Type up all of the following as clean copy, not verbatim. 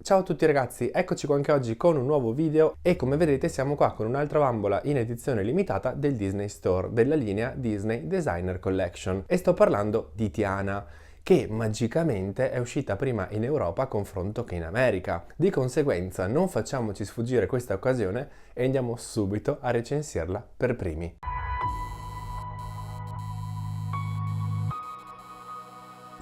Ciao a tutti ragazzi, eccoci qua anche oggi con un nuovo video e come vedete siamo qua con un'altra bambola in edizione limitata del Disney Store, della linea Disney Designer Collection e sto parlando di Tiana, che magicamente è uscita prima in Europa a confronto che in America. Di conseguenza non facciamoci sfuggire questa occasione e andiamo subito a recensirla per primi.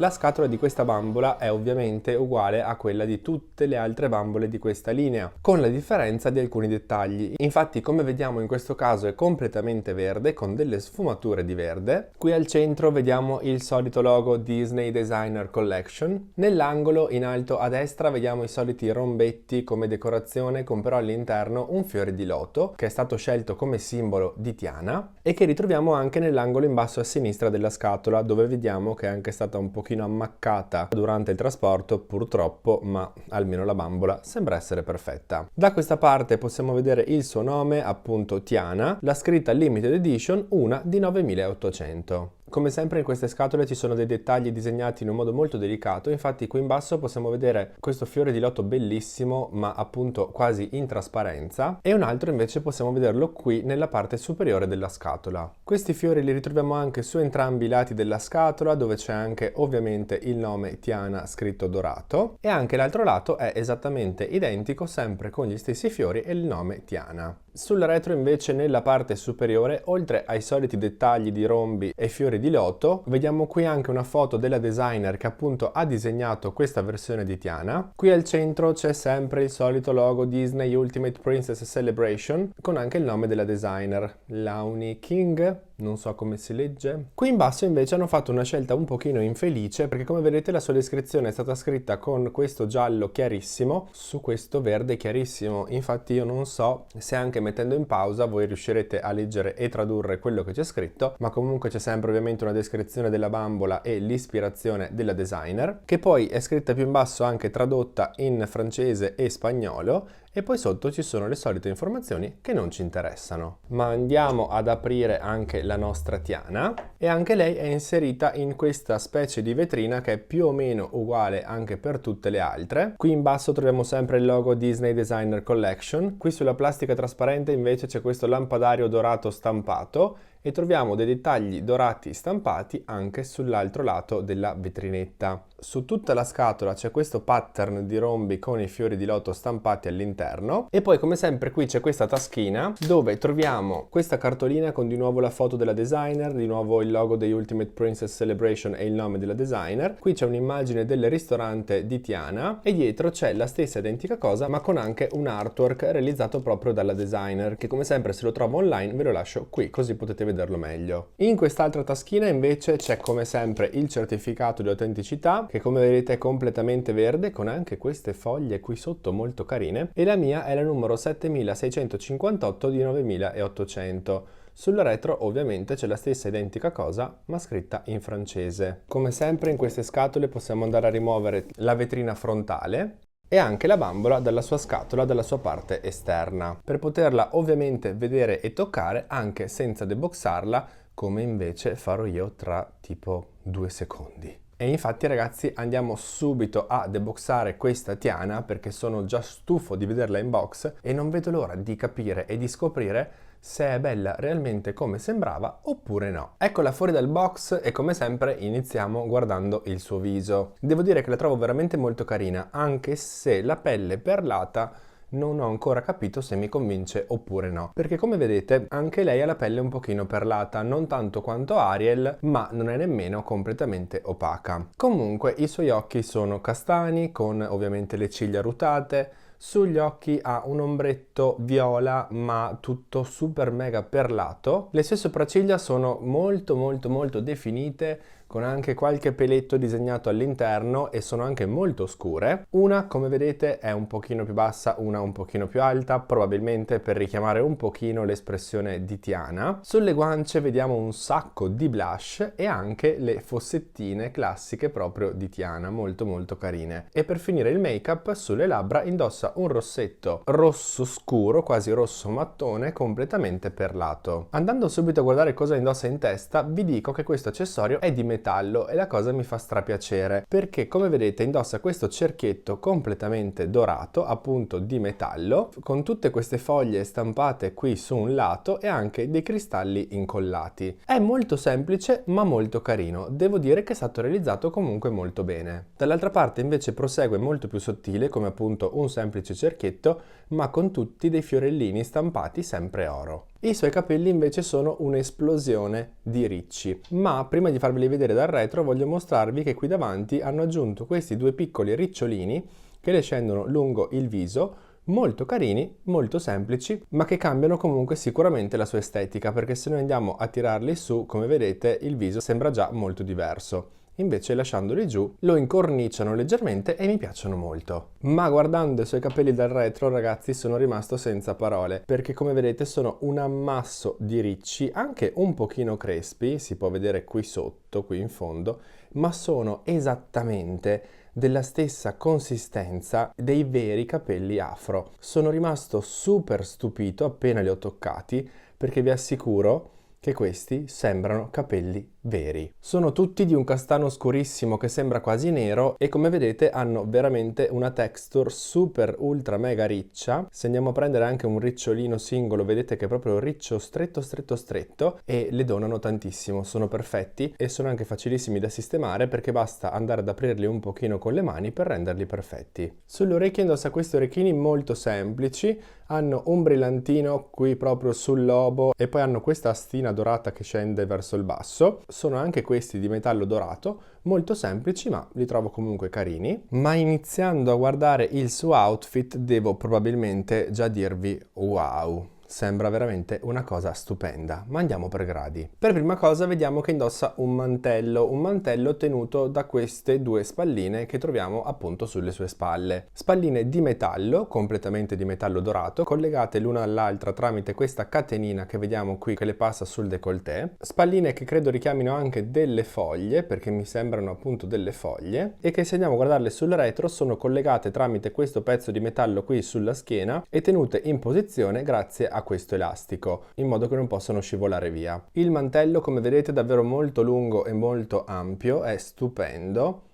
La scatola di questa bambola è ovviamente uguale a quella di tutte le altre bambole di questa linea, con la differenza di alcuni dettagli. Infatti, come vediamo in questo caso è completamente verde, con delle sfumature di verde. Qui al centro vediamo il solito logo Disney Designer Collection. Nell'angolo in alto a destra vediamo i soliti rombetti come decorazione, con però all'interno un fiore di loto, che è stato scelto come simbolo di Tiana, e che ritroviamo anche nell'angolo in basso a sinistra della scatola, dove vediamo che è anche stata un pochino ammaccata durante il trasporto purtroppo, ma almeno la bambola sembra essere perfetta. Da questa parte possiamo vedere il suo nome, appunto Tiana, la scritta Limited Edition, una di 9800. Come sempre in queste scatole ci sono dei dettagli disegnati in un modo molto delicato, infatti qui in basso possiamo vedere questo fiore di loto bellissimo ma appunto quasi in trasparenza, e un altro invece possiamo vederlo qui nella parte superiore della scatola. Questi fiori li ritroviamo anche su entrambi i lati della scatola, dove c'è anche ovviamente il nome Tiana scritto dorato, e anche l'altro lato è esattamente identico, sempre con gli stessi fiori e il nome Tiana. Sul retro invece nella parte superiore, oltre ai soliti dettagli di rombi e fiori di loto, vediamo qui anche una foto della designer che appunto ha disegnato questa versione di Tiana. Qui al centro c'è sempre il solito logo Disney Ultimate Princess Celebration, con anche il nome della designer, Launi King, non so come si legge. Qui in basso invece hanno fatto una scelta un pochino infelice, perché come vedete la sua descrizione è stata scritta con questo giallo chiarissimo su questo verde chiarissimo. Infatti io non so se anche mettendo in pausa voi riuscirete a leggere e tradurre quello che c'è scritto, ma comunque c'è sempre ovviamente una descrizione della bambola e l'ispirazione della designer, che poi è scritta più in basso anche tradotta in francese e spagnolo, e poi sotto ci sono le solite informazioni che non ci interessano. Ma andiamo ad aprire anche la nostra Tiana, e anche lei è inserita in questa specie di vetrina che è più o meno uguale anche per tutte le altre. Qui in basso troviamo sempre il logo Disney Designer Collection, qui sulla plastica trasparente invece c'è questo lampadario dorato stampato, e troviamo dei dettagli dorati stampati anche sull'altro lato della vetrinetta. Su tutta la scatola c'è questo pattern di rombi con i fiori di loto stampati all'interno, e poi come sempre qui c'è questa taschina dove troviamo questa cartolina con di nuovo la foto della designer, di nuovo il logo dei Ultimate Princess Celebration e il nome della designer. Qui c'è un'immagine del ristorante di Tiana e dietro c'è la stessa identica cosa ma con anche un artwork realizzato proprio dalla designer, che come sempre se lo trovo online ve lo lascio qui così potete vederlo meglio. In quest'altra taschina invece c'è come sempre il certificato di autenticità, che come vedete è completamente verde con anche queste foglie qui sotto molto carine, e la mia è la numero 7658 di 9800. Sul retro ovviamente c'è la stessa identica cosa ma scritta in francese. Come sempre in queste scatole possiamo andare a rimuovere la vetrina frontale e anche la bambola dalla sua scatola, dalla sua parte esterna, per poterla ovviamente vedere e toccare anche senza deboxarla, come invece farò io tra tipo 2 secondi. E infatti ragazzi andiamo subito a deboxare questa Tiana, perché sono già stufo di vederla in box e non vedo l'ora di capire e di scoprire se è bella realmente come sembrava oppure no. Eccola fuori dal box e come sempre iniziamo guardando il suo viso. Devo dire che la trovo veramente molto carina, anche se la pelle perlata non ho ancora capito se mi convince oppure no, perché come vedete anche lei ha la pelle un pochino perlata, non tanto quanto Ariel, ma non è nemmeno completamente opaca. Comunque i suoi occhi sono castani, con ovviamente le ciglia rutate. Sugli occhi ha un ombretto viola ma tutto super mega perlato. Le sue sopracciglia sono molto definite, con anche qualche peletto disegnato all'interno, e sono anche molto scure. Una, come vedete, è un pochino più bassa, una un pochino più alta, probabilmente per richiamare un pochino l'espressione di Tiana. Sulle guance vediamo un sacco di blush e anche le fossettine classiche proprio di Tiana, molto carine. E per finire il make-up, sulle labbra indossa indossa un rossetto rosso scuro, quasi rosso mattone, completamente perlato. Andando subito a guardare cosa indossa in testa, vi dico che questo accessorio è di metallo e la cosa mi fa strapiacere, perché come vedete indossa questo cerchietto completamente dorato, appunto di metallo, con tutte queste foglie stampate qui su un lato e anche dei cristalli incollati. È molto semplice ma molto carino, devo dire che è stato realizzato comunque molto bene. Dall'altra parte invece prosegue molto più sottile, come appunto un semplice cerchietto, ma con tutti dei fiorellini stampati sempre oro. I suoi capelli invece sono un'esplosione di ricci, ma prima di farveli vedere dal retro voglio mostrarvi che qui davanti hanno aggiunto questi due piccoli ricciolini che le scendono lungo il viso, molto carini, molto semplici, ma che cambiano comunque sicuramente la sua estetica, perché se noi andiamo a tirarli su, come vedete, il viso sembra già molto diverso. Invece lasciandoli giù lo incorniciano leggermente e mi piacciono molto. Ma guardando i suoi capelli dal retro, ragazzi, sono rimasto senza parole, perché come vedete sono un ammasso di ricci, anche un pochino crespi, si può vedere qui sotto, qui in fondo, ma sono esattamente della stessa consistenza dei veri capelli afro. Sono rimasto super stupito appena li ho toccati, perché vi assicuro che questi sembrano capelli veri. Sono tutti di un castano scurissimo che sembra quasi nero e come vedete hanno veramente una texture super ultra mega riccia. Se andiamo a prendere anche un ricciolino singolo vedete che è proprio riccio stretto stretto stretto e le donano tantissimo, sono perfetti e sono anche facilissimi da sistemare perché basta andare ad aprirli un pochino con le mani per renderli perfetti. Sulle orecchie indossa questi orecchini molto semplici, hanno un brillantino qui proprio sul lobo e poi hanno questa astina dorata che scende verso il basso. Sono anche questi di metallo dorato, molto semplici ma li trovo comunque carini. Ma iniziando a guardare il suo outfit devo probabilmente già dirvi wow. Sembra veramente una cosa stupenda, ma andiamo per gradi. Per prima cosa vediamo che indossa un mantello tenuto da queste due spalline che troviamo appunto sulle sue spalle. Spalline di metallo, completamente di metallo dorato, collegate l'una all'altra tramite questa catenina che vediamo qui che le passa sul décolleté. Spalline che credo richiamino anche delle foglie, perché mi sembrano appunto delle foglie, e che se andiamo a guardarle sul retro sono collegate tramite questo pezzo di metallo qui sulla schiena e tenute in posizione grazie a questo elastico, in modo che non possano scivolare via. Il mantello, come vedete, è davvero molto lungo e molto ampio, è stupendo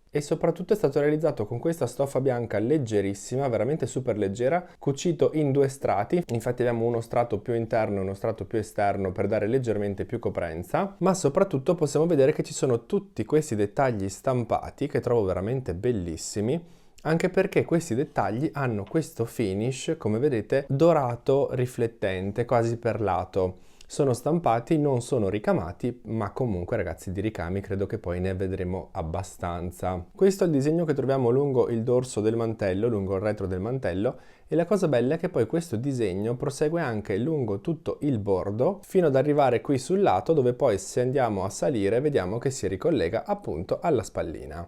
e soprattutto è stato realizzato con questa stoffa bianca leggerissima, veramente super leggera, cucito in due strati. Infatti abbiamo uno strato più interno e uno strato più esterno per dare leggermente più coprenza, ma soprattutto possiamo vedere che ci sono tutti questi dettagli stampati che trovo veramente bellissimi, anche perché questi dettagli hanno questo finish, come vedete, dorato riflettente, quasi perlato. Sono stampati, non sono ricamati, ma comunque ragazzi di ricami credo che poi ne vedremo abbastanza. Questo è il disegno che troviamo lungo il dorso del mantello, lungo il retro del mantello, e la cosa bella è che poi questo disegno prosegue anche lungo tutto il bordo fino ad arrivare qui sul lato, dove poi se andiamo a salire vediamo che si ricollega appunto alla spallina.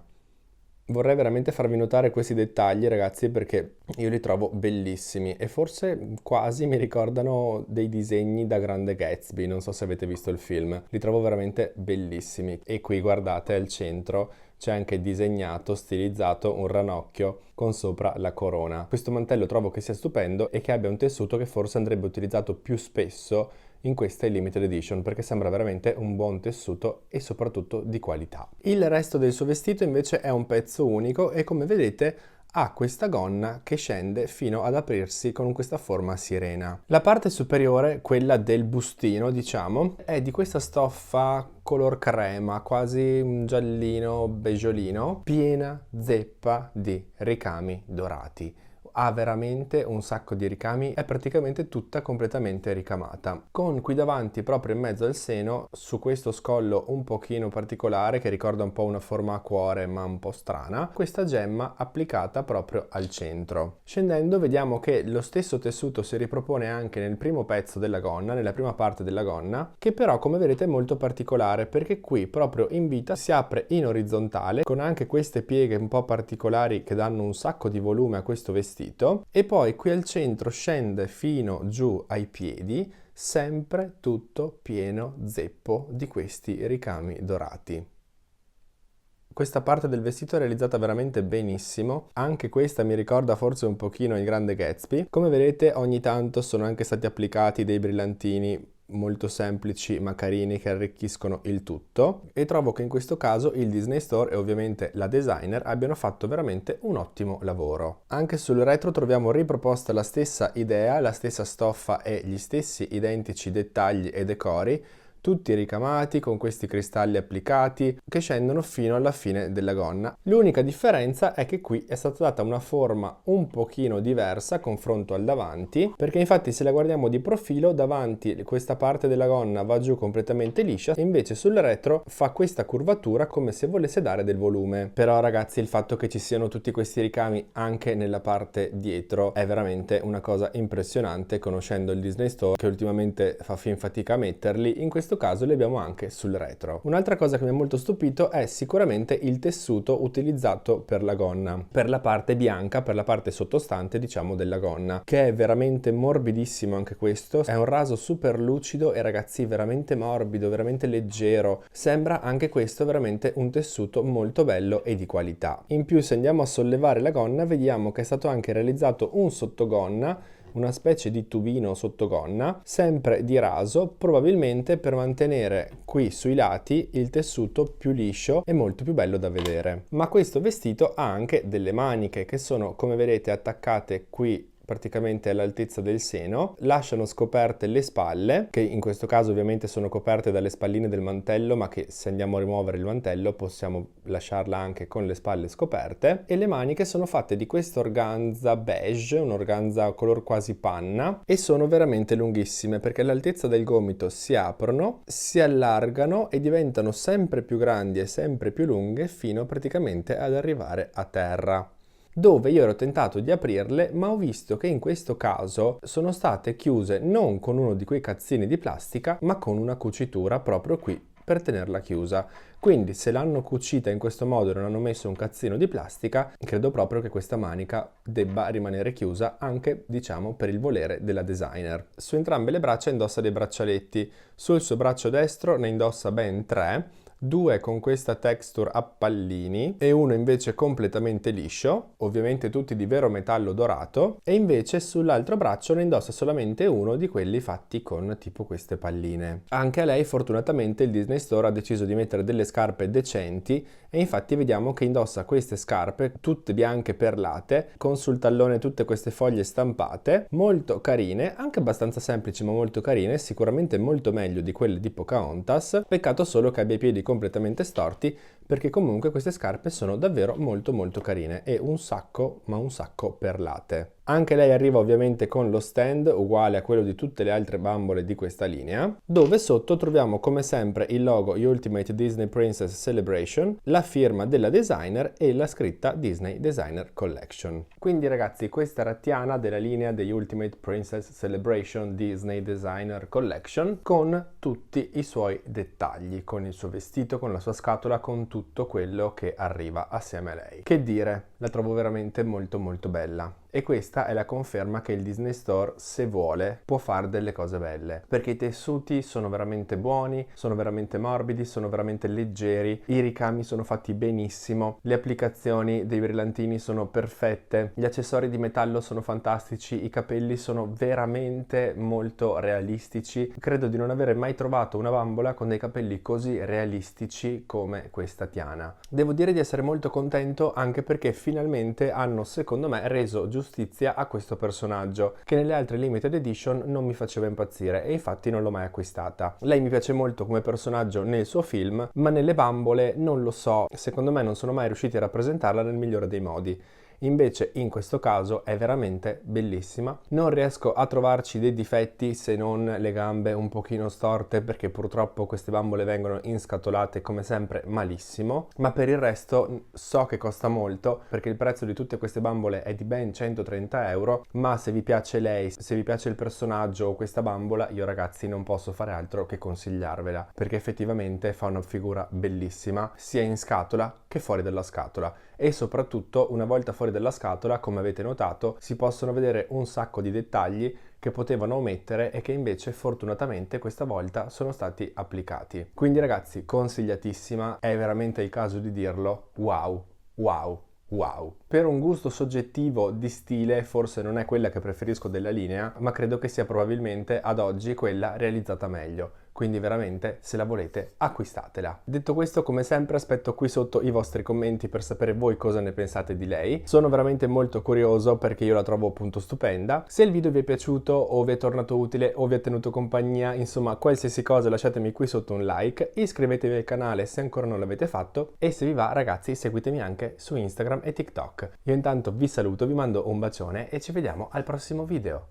Vorrei veramente farvi notare questi dettagli, ragazzi, perché io li trovo bellissimi e forse quasi mi ricordano dei disegni da Grande Gatsby, non so se avete visto il film, li trovo veramente bellissimi. E qui guardate al centro c'è anche disegnato, stilizzato un ranocchio con sopra la corona. Questo mantello trovo che sia stupendo e che abbia un tessuto che forse andrebbe utilizzato più spesso in questa limited edition, perché sembra veramente un buon tessuto e soprattutto di qualità. Il resto del suo vestito invece è un pezzo unico e come vedete ha questa gonna che scende fino ad aprirsi con questa forma a sirena. La parte superiore, quella del bustino diciamo, è di questa stoffa color crema, quasi un giallino beggiolino, piena zeppa di ricami dorati. Ha veramente un sacco di ricami, è praticamente tutta completamente ricamata, con qui davanti proprio in mezzo al seno, su questo scollo un pochino particolare che ricorda un po' una forma a cuore ma un po' strana, questa gemma applicata proprio al centro. Scendendo vediamo che lo stesso tessuto si ripropone anche nel primo pezzo della gonna, nella prima parte della gonna, che però come vedete è molto particolare perché qui proprio in vita si apre in orizzontale con anche queste pieghe un po' particolari che danno un sacco di volume a questo vestito. E poi qui al centro scende fino giù ai piedi, sempre tutto pieno zeppo di questi ricami dorati. Questa parte del vestito è realizzata veramente benissimo, anche questa mi ricorda forse un pochino il Grande Gatsby. Come vedete ogni tanto sono anche stati applicati dei brillantini molto semplici ma carini che arricchiscono il tutto, e trovo che in questo caso il Disney Store e ovviamente la designer abbiano fatto veramente un ottimo lavoro. Anche sul retro troviamo riproposta la stessa idea, la stessa stoffa e gli stessi identici dettagli e decori, tutti ricamati con questi cristalli applicati che scendono fino alla fine della gonna. L'unica differenza è che qui è stata data una forma un pochino diversa a confronto al davanti, perché infatti se la guardiamo di profilo davanti questa parte della gonna va giù completamente liscia, e invece sul retro fa questa curvatura come se volesse dare del volume. Però ragazzi, il fatto che ci siano tutti questi ricami anche nella parte dietro è veramente una cosa impressionante, conoscendo il Disney Store che ultimamente fa fin fatica a metterli. In questo caso li abbiamo anche sul retro. Un'altra cosa che mi ha molto stupito è sicuramente il tessuto utilizzato per la gonna, per la parte bianca, per la parte sottostante diciamo della gonna, che è veramente morbidissimo anche questo. È un raso super lucido e ragazzi veramente morbido, veramente leggero. Sembra anche questo veramente un tessuto molto bello e di qualità. In più, se andiamo a sollevare la gonna, vediamo che è stato anche realizzato un sottogonna, una specie di tubino sottogonna, sempre di raso, probabilmente per mantenere qui sui lati il tessuto più liscio e molto più bello da vedere. Ma questo vestito ha anche delle maniche che sono, come vedete, attaccate qui praticamente all'altezza del seno, lasciano scoperte le spalle, che in questo caso ovviamente sono coperte dalle spalline del mantello, ma che se andiamo a rimuovere il mantello possiamo lasciarla anche con le spalle scoperte, e le maniche sono fatte di questo organza beige, un organza color quasi panna, e sono veramente lunghissime perché all'altezza del gomito si aprono, si allargano e diventano sempre più grandi e sempre più lunghe fino praticamente ad arrivare a terra, dove io ero tentato di aprirle, ma ho visto che in questo caso sono state chiuse non con uno di quei cazzini di plastica, ma con una cucitura proprio qui per tenerla chiusa. Quindi se l'hanno cucita in questo modo e non hanno messo un cazzino di plastica, credo proprio che questa manica debba rimanere chiusa anche, diciamo, per il volere della designer. Su entrambe le braccia indossa dei braccialetti, sul suo braccio destro ne indossa ben 3, 2 con questa texture a pallini e uno invece completamente liscio, ovviamente tutti di vero metallo dorato, e invece sull'altro braccio ne indossa solamente uno di quelli fatti con tipo queste palline. Anche a lei fortunatamente il Disney Store ha deciso di mettere delle scarpe decenti, e infatti vediamo che indossa queste scarpe tutte bianche perlate con sul tallone tutte queste foglie stampate, molto carine, anche abbastanza semplici ma molto carine, sicuramente molto meglio di quelle di Pocahontas. Peccato solo che abbia i piedi completamente storti, perché comunque queste scarpe sono davvero molto carine e un sacco, ma un sacco perlate. Anche lei arriva ovviamente con lo stand uguale a quello di tutte le altre bambole di questa linea, dove sotto troviamo come sempre il logo Ultimate Disney Princess Celebration, la firma della designer e la scritta Disney Designer Collection. Quindi ragazzi, questa era Tiana della linea The Ultimate Princess Celebration Disney Designer Collection, con tutti i suoi dettagli, con il suo vestito, con la sua scatola, con tutto quello che arriva assieme a lei. Che dire, la trovo veramente molto bella. E questa è la conferma che il Disney Store, se vuole, può fare delle cose belle, perché i tessuti sono veramente buoni, sono veramente morbidi, sono veramente leggeri, i ricami sono fatti benissimo, le applicazioni dei brillantini sono perfette, gli accessori di metallo sono fantastici, i capelli sono veramente molto realistici. Credo di non avere mai trovato una bambola con dei capelli così realistici come questa Tiana. Devo dire di essere molto contento anche perché finalmente hanno, secondo me, reso giustizia a questo personaggio che nelle altre limited edition non mi faceva impazzire, e infatti non l'ho mai acquistata. Lei mi piace molto come personaggio nel suo film, ma nelle bambole non lo so, secondo me non sono mai riusciti a rappresentarla nel migliore dei modi. Invece in questo caso è veramente bellissima. Non riesco a trovarci dei difetti se non le gambe un pochino storte, perché purtroppo queste bambole vengono inscatolate come sempre malissimo, ma per il resto so che costa molto perché il prezzo di tutte queste bambole è di ben 130 euro, ma se vi piace lei, se vi piace il personaggio o questa bambola, io ragazzi non posso fare altro che consigliarvela, perché effettivamente fa una figura bellissima sia in scatola che fuori dalla scatola. e soprattutto una volta fuori dalla scatola, come avete notato, si possono vedere un sacco di dettagli che potevano omettere e che invece fortunatamente questa volta sono stati applicati. Quindi ragazzi, consigliatissima, è veramente il caso di dirlo, wow, wow. Wow. Per un gusto soggettivo di stile forse non è quella che preferisco della linea, ma credo che sia probabilmente ad oggi quella realizzata meglio. Quindi veramente, se la volete, acquistatela. Detto questo, come sempre aspetto qui sotto i vostri commenti per sapere voi cosa ne pensate di lei. Sono veramente molto curioso perché io la trovo appunto stupenda. Se il video vi è piaciuto o vi è tornato utile o vi ha tenuto compagnia, insomma qualsiasi cosa, lasciatemi qui sotto un like, iscrivetevi al canale se ancora non l'avete fatto e se vi va ragazzi seguitemi anche su Instagram e TikTok. Io intanto vi saluto, vi mando un bacione e ci vediamo al prossimo video.